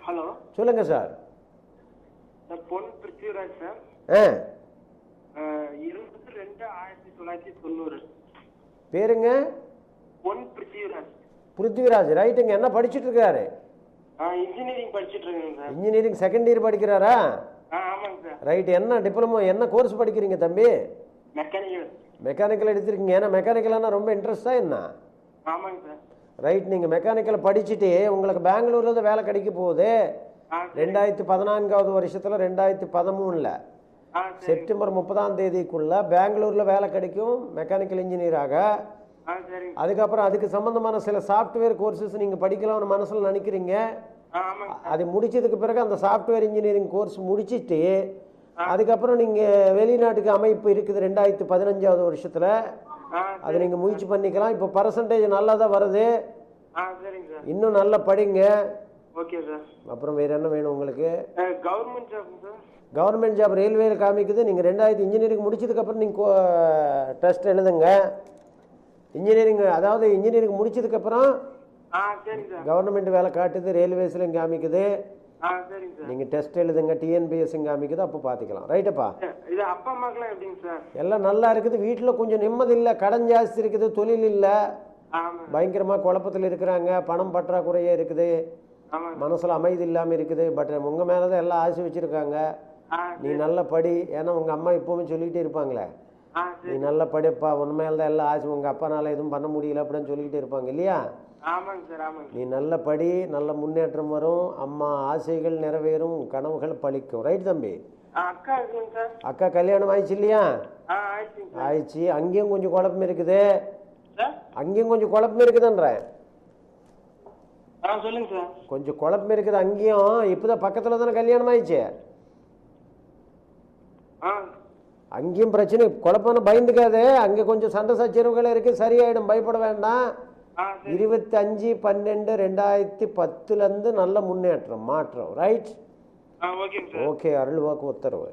Hello சொல்லுங்க sir. பொன் Prithviraj sir. 22/1990. பேருங்க? பொன் பிருத்திவிராஜ். பிருத்திவிராஜ் ரைட்டுங்க. என்ன படிச்சுட்டு இருக்காரு? இன்ஜினியரிங் படிச்சுட்டு இருக்கேங்க சார். இன்ஜினியரிங் செகண்ட் இயர் படிக்கிறாரா? ஆமாங்க சார். ரைட். என்ன டிப்ளமோ என்ன கோர்ஸ் படிக்கிறீங்க தம்பி? மெக்கானிக்கல். மெக்கானிக்கல் எடுத்திருக்கீங்க. ஏன்னா மெக்கானிக்கல்னா ரொம்ப இன்ட்ரெஸ்டா என்ன? ஆமாங்க சார். ரைட். நீங்கள் மெக்கானிக்கல் படிச்சுட்டு உங்களுக்கு பெங்களூர்ல இருந்து வேலை கிடைக்க போகுது. 2014 வருஷத்தில் 2013 செப்டம்பர் 30 பெங்களூரில் வேலை கிடைக்கும் மெக்கானிக்கல் இன்ஜினியராக. அதுக்கப்புறம் அதுக்கு சம்மந்தமான சில சாஃப்ட்வேர் கோர்சஸ் நீங்கள் படிக்கலாம்னு மனசில் நினைக்கிறீங்க. அது முடிச்சதுக்கு பிறகு அந்த சாஃப்ட்வேர் இன்ஜினியரிங் கோர்ஸ் முடிச்சுட்டு அதுக்கப்புறம் நீங்கள் வெளிநாட்டுக்கு அமைப்பு இருக்குது 2015 வருஷத்தில். அதை நீங்கள் முயற்சி பண்ணிக்கலாம். இப்போ பர்சன்டேஜ் நல்லா தான் வருது. இன்னும் நல்லா படிங்க. Okay sir. அப்புறம் வேறு என்ன வேணும் உங்களுக்கு? Government job sir. Government job ரயில்வேயில் காமிக்குது. நீங்கள் 2000 இன்ஜினியரிங் முடிச்சதுக்கப்புறம் நீங்கள் டெஸ்ட் எழுதுங்க. இன்ஜினியரிங் அதாவது இன்ஜினியரிங் முடிச்சதுக்கப்புறம் கவர்மெண்ட் வேலை காட்டுது, ரயில்வேஸ்லையும் காமிக்குது. நீங்கள் டெஸ்ட் எழுதுங்க, டிஎன்பிஎஸ்சி காமிக்குது, அப்போ பார்த்துக்கலாம். ரைட்டப்பா? அப்பா அம்மாக்கெல்லாம் எப்படிங்க சார்? எல்லாம் நல்லா இருக்குது. வீட்டில் கொஞ்சம் நிம்மதி இல்லை, கடன் ஜாஸ்தி இருக்குது, தொழில் இல்லை, பயங்கரமாக குழப்பத்தில் இருக்கிறாங்க, பணம் பற்றாக்குறையே இருக்குது, மனசில் அமைதி இல்லாமல் இருக்குது. பட் உங்கள் மேலே தான் எல்லாம் ஆசை வச்சுருக்காங்க. நீ நல்லா படி. ஏன்னா உங்கள் அம்மா எப்போவுமே சொல்லிக்கிட்டே இருப்பாங்களே, நீ நல்லா படிப்பா, உன் மேலே தான் எல்லாம் ஆசை, உங்கள் அப்பானால எதுவும் பண்ண முடியல அப்படின்னு சொல்லிக்கிட்டே இருப்பாங்க இல்லையா? நீ நல்ல படி, நல்ல முன்னேற்றம் வரும், அம்மா ஆசைகள் நிறைவேறும், கனவுகள் பழிக்கும். ரைட் தம்பி? அக்கா கல்யாணம் ஆயிடுச்சு இல்லையா? ஆயிடுச்சு. அங்கேயும் கொஞ்சம் குழப்பம் இருக்குது. அங்கேயும் கொஞ்சம் குழப்பம் இருக்குதுன்ற. கொஞ்சம் குழப்பம் இருக்குது அங்கேயும். இப்போதான் பக்கத்தில் தானே கல்யாணம் ஆயிடுச்சு. அங்கேயும் பிரச்சனை குழப்பம்னு பயந்துக்காது. அங்கே கொஞ்சம் சண்டை சச்சரவுகள் இருக்குது, சரியாயிடும், பயப்பட வேண்டாம். 25/12/2010 நல்ல முன்னேற்றம், மாற்றம். ரைட்? ஓகே. அருள்வாக்கு உத்தரவு.